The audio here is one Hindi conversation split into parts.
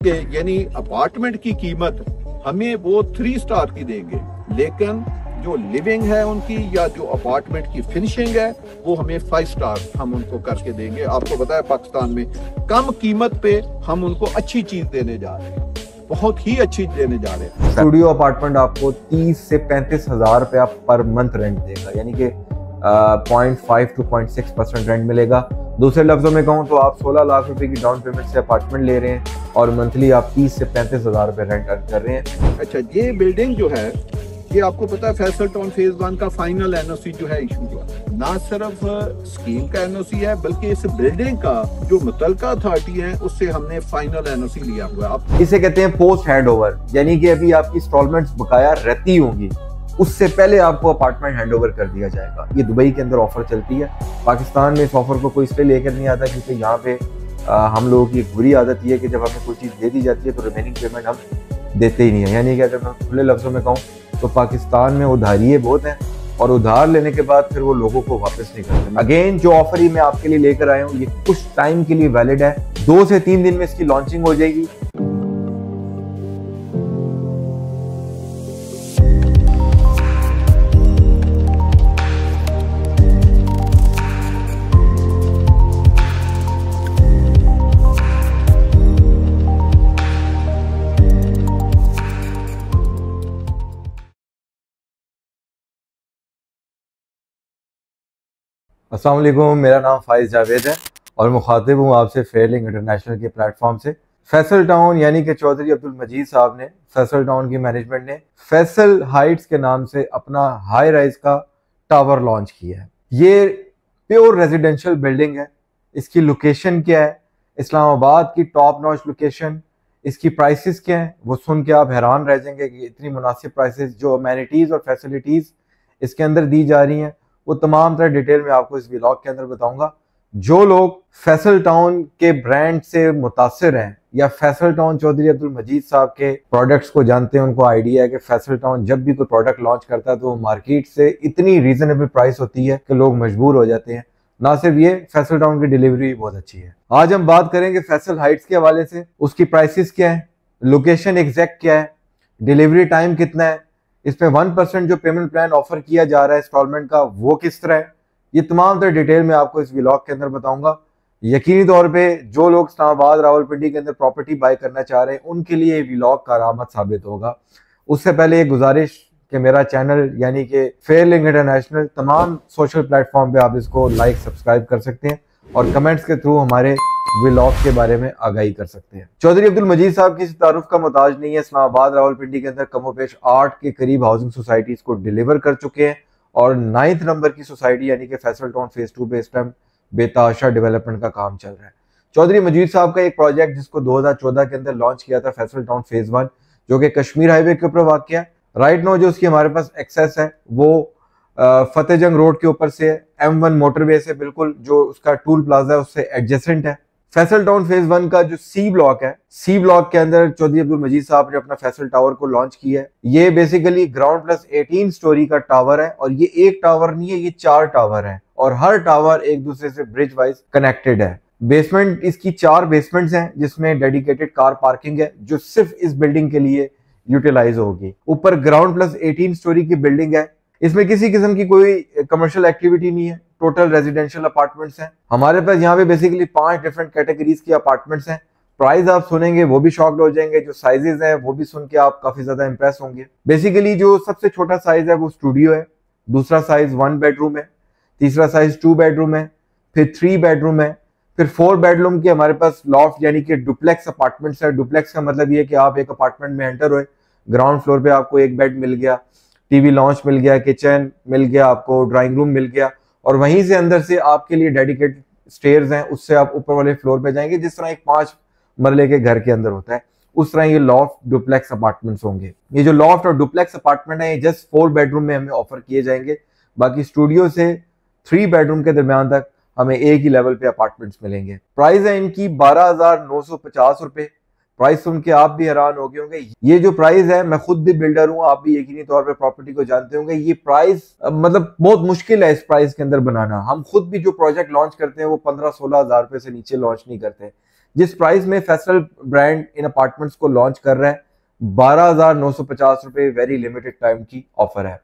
यानी अपार्टमेंट की कीमत हमें वो 3 स्टार की देंगे, लेकिन जो लिविंग है उनकी या जो अपार्टमेंट की फिनिशिंग है वो हमें 5 स्टार हम उनको करके देंगे। आपको पता है पाकिस्तान में कम कीमत पे हम उनको अच्छी चीज देने जा रहे हैं, बहुत ही अच्छी देने जा रहे हैं। स्टूडियो अपार्टमेंट आपको 30 से 35 हजार रुपया पर मंथ रेंट देगा, यानी कि 0.5 to 0.6% रेंट मिलेगा। दूसरे लफ्जों में कहूँ तो आप 16 लाख रुपए की डाउन पेमेंट से अपार्टमेंट ले रहे हैं और मंथली आप 30 से 35 हजार रुपए रेंट अर्न कर रहे हैं। अच्छा, ये बिल्डिंग जो है ये आपको पता है फैसल टाउन फेज 1 का फाइनल एनओसी जो है इशू हुआ, ना सिर्फ स्कीम का एनओसी है बल्कि इस बिल्डिंग का जो मुतलका अथॉरिटी है उससे हमने फाइनल एनओसी लिया हुआ है। इसे कहते हैं पोस्ट हैंडओवर, यानी कि अभी आपकी इंस्टॉलमेंट्स बकाया रहती होंगी, उससे पहले आपको अपार्टमेंट हैंडओवर कर दिया जाएगा। ये दुबई के अंदर ऑफर चलती है। पाकिस्तान में इस ऑफर को कोई इसलिए लेकर नहीं आता क्योंकि यहाँ पे हम लोगों की एक बुरी आदत ये है कि जब हमें कोई चीज़ दे दी जाती है तो रिमेनिंग पेमेंट हम देते ही नहीं है। यानी कि अगर मैं खुले लफ्जों में कहूँ तो पाकिस्तान में उधारिये बहुत हैं और उधार लेने के बाद फिर वो लोगों को वापस नहीं करते। अगेन जो ऑफर ही मैं आपके लिए लेकर आया हूँ ये कुछ टाइम के लिए वैलिड है, 2 से 3 दिन में इसकी लॉन्चिंग हो जाएगी। अस्सलाम वालेकुम, मेरा नाम फाइज जावेद है और मुखातिब हूँ आपसे फेयरलिंक इंटरनेशनल के प्लेटफॉर्म से। फैसल टाउन यानी कि चौधरी अब्दुल मजीद साहब ने, फैसल टाउन की मैनेजमेंट ने फैसल हाइट्स के नाम से अपना हाई राइज का टावर लॉन्च किया है। ये प्योर रेजिडेंशियल बिल्डिंग है। इसकी लोकेशन क्या है? इस्लामाबाद की टॉप नॉच लोकेशन। इसकी प्राइसेस क्या है वो सुन के आप हैरान रह जाएंगे कि इतनी मुनासिब प्राइसेस, जो अमेनिटीज़ और फैसिलिटीज़ इसके अंदर दी जा रही हैं वो तमाम तरह डिटेल में आपको इस व्लॉग के अंदर बताऊंगा। जो लोग फैसल टाउन के ब्रांड से मुतासिर हैं या फैसल टाउन चौधरी अब्दुल मजीद साहब के प्रोडक्ट्स को जानते हैं, उनको आइडिया है कि फैसल टाउन जब भी कोई प्रोडक्ट लॉन्च करता है तो वो मार्केट से इतनी रीजनेबल प्राइस होती है कि लोग मजबूर हो जाते हैं। ना सिर्फ ये, फैसल टाउन की डिलीवरी बहुत अच्छी है। आज हम बात करेंगे फैसल हाइट्स के हवाले से, उसकी प्राइसेस क्या है, लोकेशन एग्जैक्ट क्या है, डिलीवरी टाइम कितना है, इसमें 1% जो पेमेंट प्लान ऑफर किया जा रहा है इंस्टॉलमेंट का वो किस तरह है। ये तमाम तरह डिटेल में आपको इस व्लॉग के अंदर बताऊंगा। यकीनी तौर पे जो लोग इस्लामाबाद रावलपिंडी के अंदर प्रॉपर्टी बाय करना चाह रहे हैं उनके लिए ये व्लॉग कारआमद साबित होगा। उससे पहले एक गुजारिश कि मेरा चैनल यानी कि फेयरलिंक इंटरनेशनल तमाम सोशल प्लेटफॉर्म पे आप इसको लाइक सब्सक्राइब कर सकते हैं और कमेंट्स के थ्रू हमारे व्लॉग के बारे में आगाही कर सकते हैं। चौधरी अब्दुल मजीद साहब किसी तारुफ का मोहताज नहीं है। इस्लामाबाद रावलपिंडी के अंदर कमोपेश 8 के करीब हाउसिंग सोसाइटीज को डिलीवर कर चुके हैं और 9th नंबर की सोसाइटी यानी कि फैसल टाउन फेज 2 पे इस टाइम बेताशा डेवलपमेंट का काम चल रहा है। चौधरी मजीद साहब का एक प्रोजेक्ट जिसको 2014 के अंदर लॉन्च किया था, फैसल टाउन फेज 1, जो कि कश्मीर हाईवे के ऊपर वाक़ है। राइट नो जो उसकी हमारे पास एक्सेस है वो फतेह जंग रोड के ऊपर से M1 मोटरवे से बिल्कुल जो उसका टूल प्लाजा है उससे एडजेसेंट है। फैसल टाउन फेज 1 का जो सी ब्लॉक है, सी ब्लॉक के अंदर चौधरी अब्दुल मजीद साहब ने अपना फैसल टावर को लॉन्च किया है। ये बेसिकली ग्राउंड प्लस 18 स्टोरी का टावर है और ये एक टावर नहीं है, ये 4 टावर है और हर टावर एक दूसरे से ब्रिज वाइज कनेक्टेड है। बेसमेंट इसकी 4 बेसमेंट्स हैं जिसमें डेडिकेटेड कार पार्किंग है जो सिर्फ इस बिल्डिंग के लिए यूटिलाइज होगी। ऊपर ग्राउंड प्लस 18 स्टोरी की बिल्डिंग है। इसमें किसी किस्म की कोई कमर्शियल एक्टिविटी नहीं है, टोटल रेजिडेंशियल अपार्टमेंट्स हैं। हमारे पास यहाँ पे बेसिकली 5 डिफरेंट कैटेगरीज के अपार्टमेंट्स हैं। प्राइस आप सुनेंगे वो भी शॉक्ड हो जाएंगे, जो साइजेस हैं वो भी सुन के आप काफी ज्यादा इंप्रेस होंगे। बेसिकली जो सबसे छोटा साइज है वो स्टूडियो है, दूसरा साइज 1 बेडरूम है, तीसरा साइज 2 बेडरूम है, फिर 3 बेडरूम है, फिर 4 बेडरूम के हमारे पास लॉफ्ट यानी कि डुप्लेक्स अपार्टमेंट्स है। डुप्लेक्स का मतलब ये कि आप एक अपार्टमेंट में एंटर हुए, ग्राउंड फ्लोर पे आपको एक बेड मिल गया, टीवी लॉन्च मिल गया, किचन मिल गया, आपको ड्राइंग रूम मिल गया और वहीं से अंदर से आपके लिए डेडिकेटेड स्टेयर्स हैं, उससे आप ऊपर वाले फ्लोर पे जाएंगे। जिस तरह एक 5 मरले के घर के अंदर होता है उस तरह ये लॉफ्ट डुप्लेक्स अपार्टमेंट्स होंगे। ये जो लॉफ्ट और डुप्लेक्स अपार्टमेंट है ये जस्ट 4 बेडरूम में हमें ऑफर किए जाएंगे। बाकी स्टूडियो से 3 बेडरूम के दरमियान तक हमें एक ही लेवल पे अपार्टमेंट्स मिलेंगे। प्राइस है इनकी 12,950 रुपए। प्राइस सुन के आप भी हैरान हो गए होंगे। ये जो प्राइस है, मैं खुद भी बिल्डर हूँ, आप भी यकीनी तौर पे प्रॉपर्टी को जानते होंगे, ये प्राइस मतलब बहुत मुश्किल है इस प्राइस के अंदर बनाना। हम खुद भी जो प्रोजेक्ट लॉन्च करते हैं वो 15-16 हजार रुपए से नीचे लॉन्च नहीं करते। जिस प्राइस में फैसल ब्रांड इन अपार्टमेंट्स को लॉन्च कर रहा है 12,950 रुपए वेरी लिमिटेड टाइम की ऑफर है।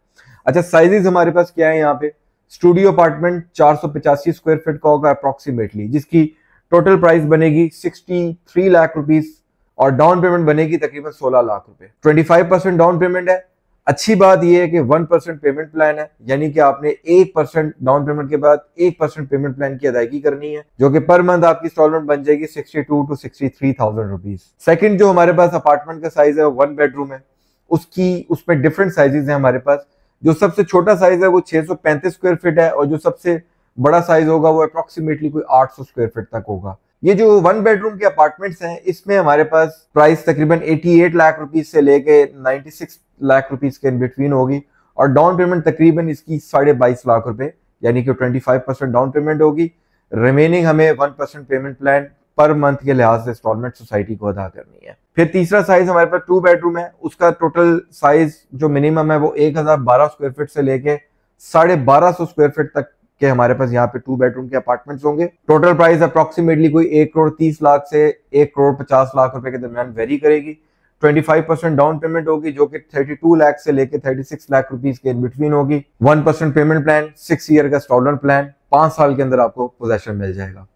अच्छा, साइजेस हमारे पास क्या है यहाँ पे? स्टूडियो अपार्टमेंट 485 स्क्वायर फीट का होगा अप्रोक्सीमेटली, जिसकी टोटल प्राइस बनेगी 63 लाख रुपीस और डाउन पेमेंट बनेगी तकरीबन 16 लाख रुपए। 25% डाउन पेमेंट है। अच्छी बात यह है कि 1% पेमेंट प्लान है, यानी कि आपने 1% डाउन पेमेंट के बाद 1% पेमेंट प्लान की अदायगी करनी है, जो कि पर मंथ आपकी इंस्टॉलमेंट बन जाएगी 62 to 63,000 रुपीज। सेकंड जो हमारे पास अपार्टमेंट का साइज है 1 बेडरूम है, उसमें डिफरेंट साइजेस हैं हमारे पास। जो सबसे छोटा साइज है वो 635 स्क्वायर फीट है और जो सबसे बड़ा साइज होगा वो अप्रोक्सीमेटली कोई 800 स्क्वायर फीट तक होगा। ये जो 1 बेडरूम के अपार्टमेंट्स हैं इसमें हमारे पास प्राइस तकरीबन 88 लाख रुपीस से लेके 96 लाख रुपीस के इन बिटवीन होगी और डाउन पेमेंट तकरीबन इसकी 22.5 लाख रुपए यानी कि 25% डाउन पेमेंट होगी। रिमेनिंग हमें 1% पेमेंट प्लान पर मंथ के लिहाज से इंस्टॉलमेंट सोसाइटी को अदा करनी है। फिर तीसरा साइज हमारे पास 2 बेडरूम है, उसका टोटल साइज जो मिनिमम है वो 1012 स्क्वायर फीट से लेके 1250 स्क्वायर फीट तक के हमारे पास यहाँ पे 2 बेडरूम के अपार्टमेंट्स होंगे। टोटल प्राइस अप्रोक्सीमेटली कोई 1 करोड़ 30 लाख से 1 करोड़ 50 लाख रुपए के दरमियान वेरी करेगी। 25% डाउन पेमेंट होगी जो कि 32 लाख से लेके 36 लाख रुपीस के इन बिटवीन होगी। 1% पेमेंट प्लान, 6 ईयर का इंस्टॉलमेंट प्लान, 5 साल के अंदर आपको पोजेशन मिल जाएगा।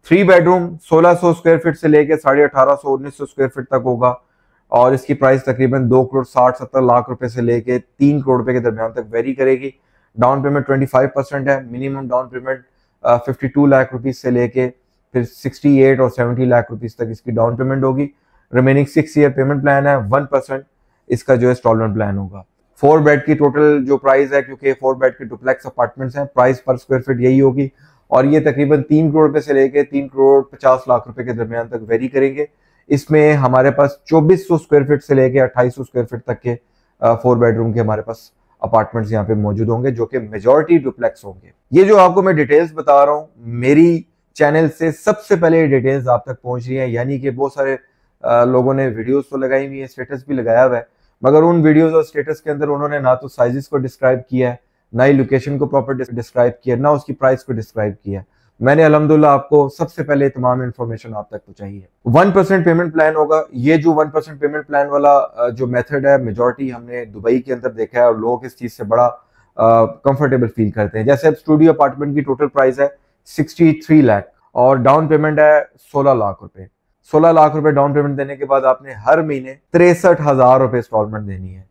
3 बेडरूम 1600 स्क्वायर फीट से लेके 1850 1900 स्क्वायर फीट तक होगा और इसकी प्राइस तकरीबन 2 करोड़ 60-70 लाख रुपए से लेके 3 करोड़ रुपए के दरमियान तक वेरी करेगी। डाउन पेमेंट 25% है, minimum down payment 52 lakh rupees से लेके फिर 68 और 70 लाख रुपीज तक इसकी डाउन पेमेंट होगी। रिमेनिंग 6 ईयर पेमेंट प्लान है, 1% इसका जो इंस्टॉलमेंट प्लान होगा। 4 बेड की टोटल जो प्राइस है, क्योंकि 4 बेड के डुप्लेक्स अपार्टमेंट्स हैं, प्राइस पर स्क्वायर फीट यही होगी और ये तकरीबन 3 करोड़ रुपए से लेके 3 करोड़ 50 लाख रुपए के दरमियान तक वेरी करेंगे। इसमें हमारे पास 2400 स्क्वायर फीट से लेके 2800 स्क्वायर फीट तक के 4 बेडरूम के हमारे पास अपार्टमेंट्स यहाँ पे मौजूद होंगे जो कि मेजॉरिटी डुप्लेक्स होंगे। ये जो आपको मैं डिटेल्स बता रहा हूँ मेरी चैनल से सबसे पहले डिटेल्स आप तक पहुंच रही है, यानी कि बहुत सारे लोगों ने वीडियोस तो लगाई हुई है, स्टेटस भी लगाया हुआ है, मगर उन वीडियोस और स्टेटस के अंदर उन्होंने ना तो साइजेस को डिस्क्राइब किया है, ना ही लोकेशन को प्रॉपर डिस्क्राइब किया, ना उसकी प्राइस को डिस्क्राइब किया। मैंने अल्हम्दुलिल्लाह आपको सबसे पहले तमाम इन्फॉर्मेशन आप तक पहुंचाई है। 1% पेमेंट प्लान होगा। ये जो 1% पेमेंट प्लान वाला जो मेथड है मेजॉरिटी हमने दुबई के अंदर देखा है और लोग इस चीज से बड़ा कंफर्टेबल फील करते हैं। जैसे अब स्टूडियो अपार्टमेंट की टोटल प्राइस है 63 लाख और डाउन पेमेंट है 16 लाख रुपए। 16 लाख रुपए डाउन पेमेंट देने के बाद आपने हर महीने 63,000 रुपए इंस्टॉलमेंट देनी है।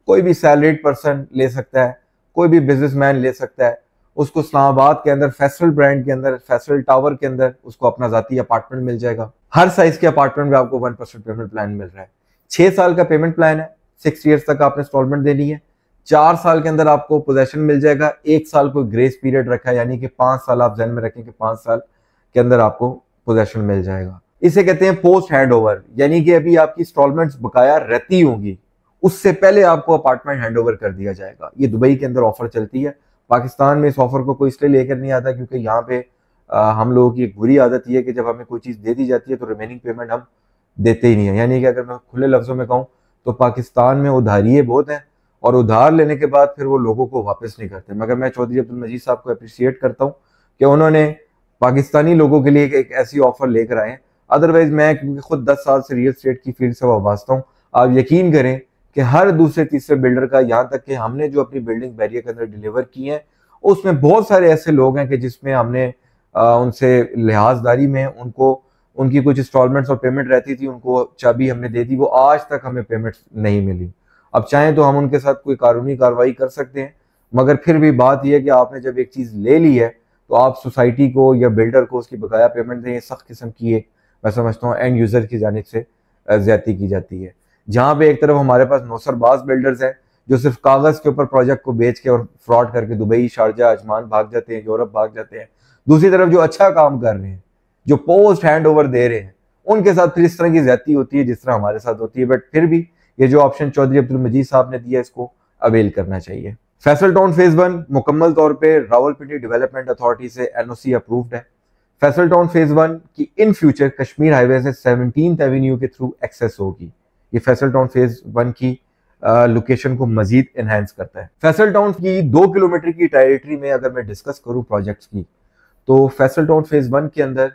कोई भी सैलरीड पर्सन ले सकता है, कोई भी बिजनेसमैन ले सकता है, उसको इस्लामाबाद के अंदर फैसल ब्रांड के अंदर फैसल टावर के अंदर उसको अपना जाती अपार्टमेंट मिल जाएगा। हर साइज के अपार्टमेंट में आपको 1% पेमेंट प्लान मिल रहा है। 6 साल का पेमेंट प्लान है, 6 ईयर्स तक आपने इंस्टॉलमेंट देनी है। 4 साल के अंदर आपको पोजेशन मिल जाएगा। 1 साल को ग्रेस पीरियड रखा है, यानी कि 5 साल आप ध्यान में रखें कि 5 साल के अंदर आपको पोजेशन मिल जाएगा। इसे कहते हैं पोस्ट हैंड ओवर, यानी कि अभी आपकी इंस्टॉलमेंट्स बकाया रहती होंगी, उससे पहले आपको अपार्टमेंट हैंड ओवर कर दिया जाएगा। ये दुबई के अंदर ऑफर चलती है। पाकिस्तान में इस ऑफर को कोई इसलिए लेकर नहीं आता क्योंकि यहाँ पे हम लोगों की एक बुरी आदत ये है कि जब हमें कोई चीज़ दे दी जाती है तो रिमेनिंग पेमेंट हम देते ही नहीं है। यानी कि अगर मैं खुले लफ्जों में कहूँ तो पाकिस्तान में उधारिये बहुत हैं और उधार लेने के बाद फिर वो लोगों को वापस नहीं करते। मगर मैं चौधरी अब्दुल मजीद साहब को अप्रिशिएट करता हूँ कि उन्होंने पाकिस्तानी लोगों के लिए एक ऐसी ऑफर लेकर आए हैं। अदरवाइज मैं क्योंकि खुद 10 साल से रियल एस्टेट की फील्ड से वाबस्ता हूँ, आप यकीन करें कि हर दूसरे तीसरे बिल्डर का, यहाँ तक कि हमने जो अपनी बिल्डिंग बैरियर के अंदर डिलीवर की है उसमें बहुत सारे ऐसे लोग हैं कि जिसमें हमने उनसे लिहाजदारी में उनकी कुछ इंस्टॉलमेंट्स और पेमेंट रहती थी, उनको चाबी हमने दे दी, वो आज तक हमें पेमेंट नहीं मिली। अब चाहें तो हम उनके साथ कोई कानूनी कार्रवाई कर सकते हैं, मगर फिर भी बात यह है कि आपने जब एक चीज़ ले ली है तो आप सोसाइटी को या बिल्डर को उसकी बकाया पेमेंट दें। सख्त किस्म की एक मैं समझता हूँ एंड यूज़र की जानिब से ज्यादती की जाती है। जहाँ पे एक तरफ हमारे पास नौसरबाज बिल्डर्स हैं जो सिर्फ कागज के ऊपर प्रोजेक्ट को बेच के और फ्रॉड करके दुबई, शारजा, अजमान भाग जाते हैं, यूरोप भाग जाते हैं। दूसरी तरफ जो अच्छा काम कर रहे हैं, जो पोस्ट हैंड ओवर दे रहे हैं, उनके साथ फिर इस तरह की ज्यादती होती है जिस तरह हमारे साथ होती है। बट फिर भी ये जो ऑप्शन चौधरी अब्दुल मजीद साहब ने दिया इसको अवेल करना चाहिए। फैसल टाउन फेज 1 मुकम्मल तौर पर रावलपिंडी डेवलपमेंट अथॉरिटी से NOC अप्रूव्ड है। फैसल टाउन फेज 1 की इन फ्यूचर कश्मीर हाईवे से 17th एवेन्यू के थ्रू एक्सेस होगी। ये फैसल टाउन फेज 1 की लोकेशन को मजीद एनहांस करता है। फैसल टाउन की 2 किलोमीटर की टेरिटरी में अगर मैं डिस्कस करूं प्रोजेक्ट्स की, तो फैसल टाउन फेज 1 के अंदर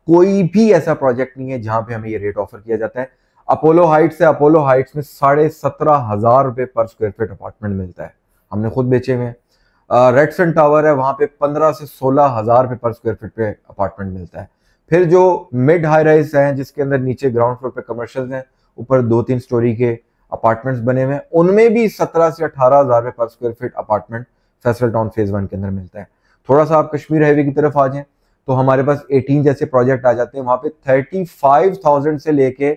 कोई भी ऐसा प्रोजेक्ट नहीं है जहां पे हमें ये रेट ऑफर किया जाता है। अपोलो हाइट्स है, अपोलो हाइट्स में 17,500 रुपए पर स्क्वायर फीट अपार्टमेंट मिलता है, हमने खुद बेचे हुए हैं। रेडसन टावर है, वहां पे 15 से 16,000 रुपए पर स्क्वायर फीट पे अपार्टमेंट मिलता है। फिर जो मिड हाई राइज हैं जिसके अंदर नीचे ग्राउंड फ्लोर पे कमर्शियल हैं, ऊपर 2-3 स्टोरी के अपार्टमेंट्स बने हुए हैं, उनमें भी 17 से 18,000 रुपए पर square feet apartment Faisal town phase 1 के अंदर मिलता है। थोड़ा सा आप कश्मीर हाईवे की तरफ आ जाएं तो हमारे पास 18 जैसे प्रोजेक्ट आ जाते हैं, वहां पे 35,000 से लेके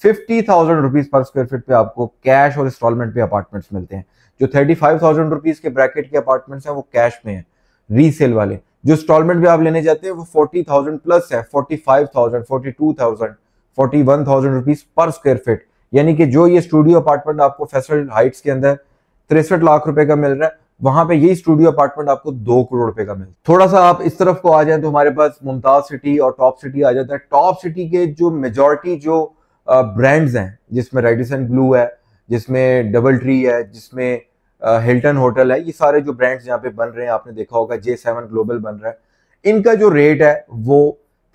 50,000 रुपीज पर स्क्वायर फीट पे आपको कैश और इंस्टॉलमेंट पे अपार्टमेंट्स मिलते हैं। जो 35,000 रुपीज के ब्रैकेट के अपार्टमेंट्स हैं वो कैश में है, रीसेल वाले। जो इंस्टॉलमेंट पे आप लेने जाते हैं वो 40,000 प्लस है, 45,000, 42,000, 41,000 रुपीज पर स्क्वायर फीट। यानी कि जो ये स्टूडियो अपार्टमेंट आपको फैसल हाइट्स के अंदर 63 लाख रुपए का मिल रहा है, वहां पे यही स्टूडियो अपार्टमेंट आपको 2 करोड़ रुपए का मिलता है। थोड़ा सा आप इस तरफ को आ जाए तो हमारे पास मुमताज सिटी और टॉप सिटी आ जाता है। टॉप सिटी के जो मेजॉरिटी जो ब्रांड्स हैं, जिसमें रेडिसन ब्लू है, जिसमें डबल ट्री है, जिसमें हिल्टन होटल है, ये सारे जो ब्रांड्स यहाँ पे बन रहे हैं, आपने देखा होगा J7 ग्लोबल बन रहा है, इनका जो रेट है वो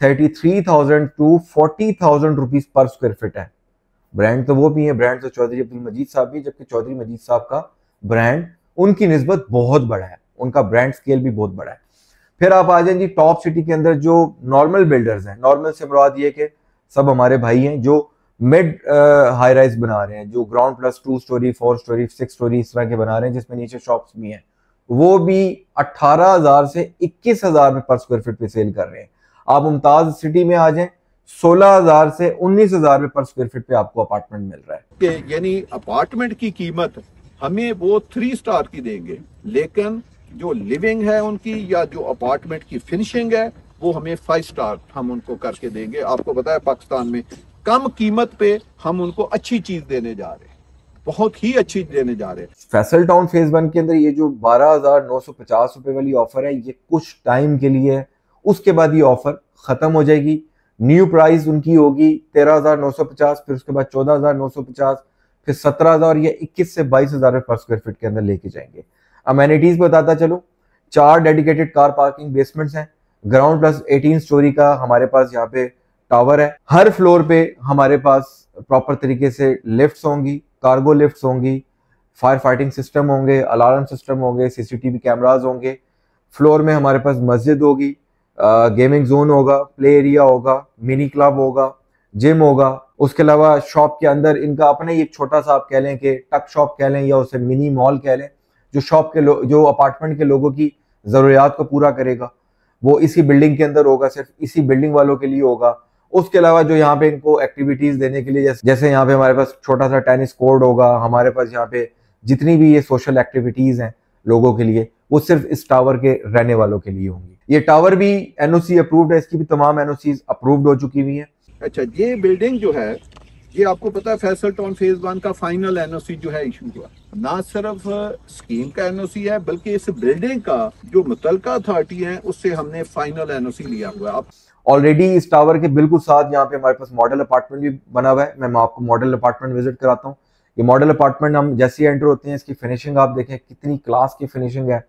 33,000 टू 40,000 रुपीज पर स्क्वायर फीट है। ब्रांड तो वो भी है, ब्रांड तो चौधरी अब्दुल मजीद साहब भी, जबकि चौधरी मजीद साहब का ब्रांड उनकी निस्बत बहुत बड़ा है, उनका ब्रांड स्केल भी बहुत बड़ा है। फिर आप आ जाएं जी टॉप सिटी के अंदर जो नॉर्मल बिल्डर्स हैं, नॉर्मल से मुराद ये कि सब हमारे भाई हैं जो मिड हाई राइज बना रहे हैं, जो ground plus 2 story 4 story 6 story इस तरह के बना रहे हैं, जिसमें नीचे शॉप्स भी हैं, वो भी 18,000 से 21,000 में पर स्क्वायर फीट पे सेल कर रहे हैं। आप मुमताज सिटी में आ जाएं, 16,000 से 19,000 में पर स्क्वायर फीट पे आपको अपार्टमेंट मिल रहा है। कि यानी अपार्टमेंट की कीमत हमें वो 3 स्टार की देंगे, लेकिन जो लिविंग है उनकी या जो अपार्टमेंट की फिनिशिंग है वो हमें 5 स्टार हम उनको करके देंगे। आपको पता है पाकिस्तान में कम कीमत पे हम उनको अच्छी चीज देने जा रहे हैं, बहुत ही अच्छी देने जा रहे हैं। फैसल टाउन फेज 1 के अंदर ये जो 12,950 रुपए वाली ऑफर है, ये कुछ टाइम के लिए है, उसके बाद ये ऑफर खत्म हो जाएगी। न्यू प्राइस उनकी होगी 13,950, फिर उसके बाद 14,950, फिर 17,000 या 21 से 22,000 पर स्क्वायर फीट के अंदर लेके जाएंगे। अमेनिटीज बताता चलो, 4 डेडिकेटेड कार पार्किंग बेसमेंट्स हैं, ग्राउंड प्लस 18 स्टोरी का हमारे पास यहाँ पे टावर है। हर फ्लोर पे हमारे पास प्रॉपर तरीके से लिफ्ट्स होंगी, कार्गो लिफ्ट्स होंगी, फायर फाइटिंग सिस्टम होंगे, अलार्म सिस्टम होंगे, सीसीटीवी कैमराज होंगे। फ्लोर में हमारे पास मस्जिद होगी, गेमिंग जोन होगा, प्ले एरिया होगा, मिनी क्लब होगा, जिम होगा। उसके अलावा शॉप के अंदर इनका अपना ही एक छोटा सा आप कह लें कि टक शॉप कह लें या उसे मिनी मॉल कह लें, जो शॉप के जो अपार्टमेंट के लोगों की जरूरियात को पूरा करेगा, वो इसी बिल्डिंग के अंदर होगा, सिर्फ इसी बिल्डिंग वालों के लिए होगा। उसके अलावा जो यहाँ पे इनको एक्टिविटीज देने के लिए, जैसे यहाँ पे हमारे पास छोटा सा टेनिस कोर्ट होगा, हमारे पास यहाँ पे जितनी भी ये सोशल एक्टिविटीज हैं लोगों के लिए, वो सिर्फ इस टावर के रहने वालों के लिए होंगी। ये टावर भी एनओसी अप्रूव्ड है, इसकी भी तमाम एनओसी अप्रूव्ड हो चुकी हुई है। अच्छा, ये बिल्डिंग जो है, ये आपको पता है फैसल टाउन फेज 1 का फाइनल एनओसी जो है इशू हुआ, ना सिर्फ स्कीम का एनओसी है बल्कि इस बिल्डिंग का जो मुतलका अथॉरिटी है उससे हमने फाइनल एनओसी लिया हुआ है। ऑलरेडी इस टावर के बिल्कुल साथ यहाँ पे हमारे पास मॉडल अपार्टमेंट भी बना हुआ है। मैं आपको मॉडल अपार्टमेंट विजिट कराता हूँ। ये मॉडल अपार्टमेंट हम जैसे ही एंटर होते हैं, इसकी फिनिशिंग आप देखें कितनी क्लास की फिनिशिंग है,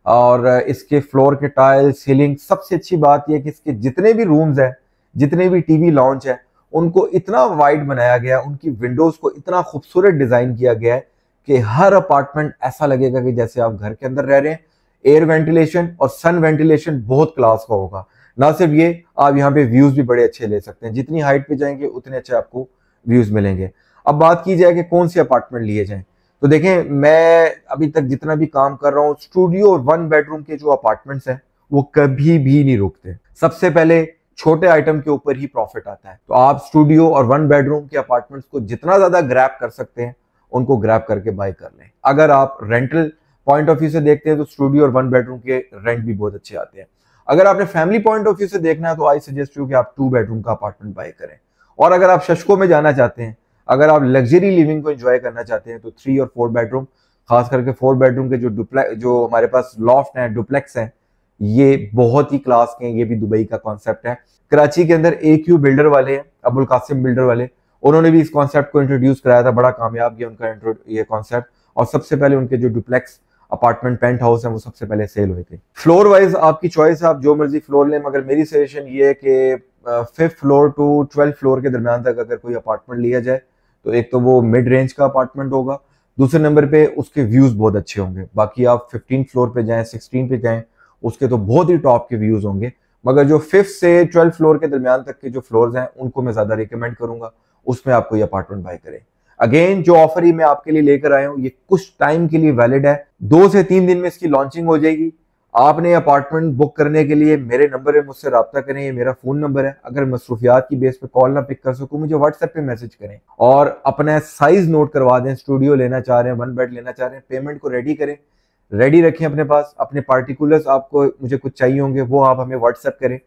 और इसके फ्लोर के टाइल, सीलिंग, सबसे अच्छी बात यह कि इसके जितने भी रूम्स हैं, जितने भी टीवी लॉन्च है, उनको इतना वाइड बनाया गया, उनकी विंडोज को इतना खूबसूरत डिजाइन किया गया है कि हर अपार्टमेंट ऐसा लगेगा कि जैसे आप घर के अंदर रह रहे हैं। एयर वेंटिलेशन और सन वेंटिलेशन बहुत क्लास का होगा। ना सिर्फ ये, आप यहाँ पे व्यूज भी बड़े अच्छे ले सकते हैं, जितनी हाइट पे जाएंगे उतने अच्छे आपको व्यूज मिलेंगे। अब बात की जाए कि कौन से अपार्टमेंट लिए जाएं, तो देखें मैं अभी तक जितना भी काम कर रहा हूँ, स्टूडियो और 1 बेडरूम के जो अपार्टमेंट्स हैं वो कभी भी नहीं रुकते। सबसे पहले छोटे आइटम के ऊपर ही प्रॉफिट आता है, तो आप स्टूडियो और 1 बेडरूम के अपार्टमेंट्स को जितना ज्यादा ग्रैब कर सकते हैं उनको ग्रैब करके बाय कर लें। अगर आप रेंटल पॉइंट ऑफ व्यू से देखते हैं तो स्टूडियो और 1 बेडरूम के रेंट भी बहुत अच्छे आते हैं। अगर आपने फैमिली पॉइंट ऑफ व्यू से देखना है तो आई सजेस्ट यू कि आप 2 बेडरूम का अपार्टमेंट बाय करें। और अगर आप शशकों में जाना चाहते हैं, अगर आप लग्जरी लिविंग को एंजॉय करना चाहते हैं, तो 3 और 4 बेडरूम, खास करके 4 बेडरूम के जो हमारे पास लॉफ्ट हैं, डुप्लेक्स हैं, ये बहुत ही क्लास के हैं। ये भी दुबई का कॉन्सेप्ट है। कराची के अंदर AQ बिल्डर वाले हैं, अबुल कासिम बिल्डर वाले, उन्होंने भी इस कॉन्सेप्ट को इंट्रोड्यूस कराया था, बड़ा कामयाब गया उनका ये कॉन्सेप्ट। और सबसे पहले उनके जो डुप्लेक्स अपार्टमेंट पेंट हाउस है वो सबसे पहले सेल हुए थे। फ्लोर वाइज आपकी चॉइस है, आप जो मर्जी फ्लोर लें, मगर मेरी सजेशन ये है कि 5th floor to 12th floor के दरमियान तक अगर कोई अपार्टमेंट लिया जाए तो एक तो वो मिड रेंज का अपार्टमेंट होगा, दूसरे नंबर पे उसके व्यूज बहुत अच्छे होंगे। बाकी आप 15th फ्लोर पे जाएं, 16 पे जाएं, उसके तो बहुत ही टॉप के व्यूज होंगे। मगर जो 5th से 12th फ्लोर के दरमियान तक के जो फ्लोर्स हैं उनको मैं ज्यादा रिकमेंड करूंगा, उसमें आप कोई अपार्टमेंट बाय करें। अगेन जो ऑफर ही मैं आपके लिए लेकर आया हूं ये कुछ टाइम के लिए वैलिड है, 2 से 3 दिन में इसकी लॉन्चिंग हो जाएगी। आपने अपार्टमेंट बुक करने के लिए मेरे नंबर पे मुझसे रब्ता करें, ये मेरा फोन नंबर है। अगर मसरूफियात की बेस पे कॉल ना पिक कर सकूं मुझे व्हाट्सएप पे मैसेज करें और अपना साइज नोट करवा दें। स्टूडियो लेना चाह रहे हैं, 1 बेड लेना चाह रहे हैं, पेमेंट को रेडी करें, रेडी रखें अपने पास। अपने पार्टिकुलर्स आपको मुझे कुछ चाहिए होंगे वो आप हमें व्हाट्सएप करें।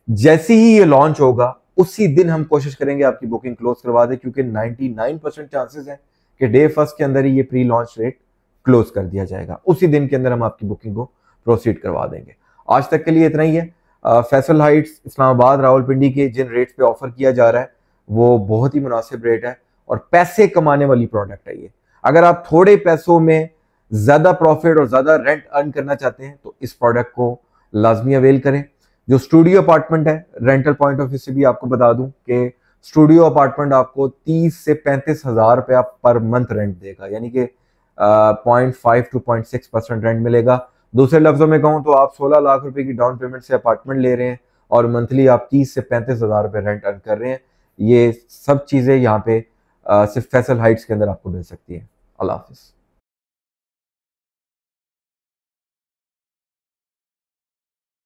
जैसे ही ये लॉन्च होगा उसी दिन हम कोशिश करेंगे आपकी बुकिंग क्लोज करवा दें, क्योंकि 99% चांसेस हैं कि डे फर्स्ट के अंदर ही ये प्री लॉन्च रेट क्लोज कर दिया जाएगा। उसी दिन के अंदर हम आपकी बुकिंग को प्रोसीड करवा देंगे। आज तक के लिए इतना ही है। फैसल हाइट्स इस्लामाबाद रावलपिंडी के जिन रेट्स पे ऑफर किया जा रहा है वो बहुत ही मुनासिब रेट है और पैसे कमाने वाली प्रोडक्ट है ये। अगर आप थोड़े पैसों में ज्यादा प्रॉफिट और ज्यादा रेंट अर्न करना चाहते हैं तो इस प्रोडक्ट को लाजमी अवेल करें। जो स्टूडियो अपार्टमेंट है, रेंटल पॉइंट ऑफ व्यू से भी आपको बता दूं कि स्टूडियो अपार्टमेंट आपको 30 से 35 हजार रुपया पर मंथ रेंट देगा, यानी कि 0.5 to 0.6% रेंट मिलेगा। दूसरे लफ्जों में कहूं तो आप 16 लाख रुपए की डाउन पेमेंट से अपार्टमेंट ले रहे हैं और मंथली आप 30 से 35 हजार रुपए रेंट अर्न कर रहे हैं। ये सब चीजें यहाँ पे सिर्फ फैसल हाइट्स के अंदर आपको मिल सकती है। अल्लाह हाफिज।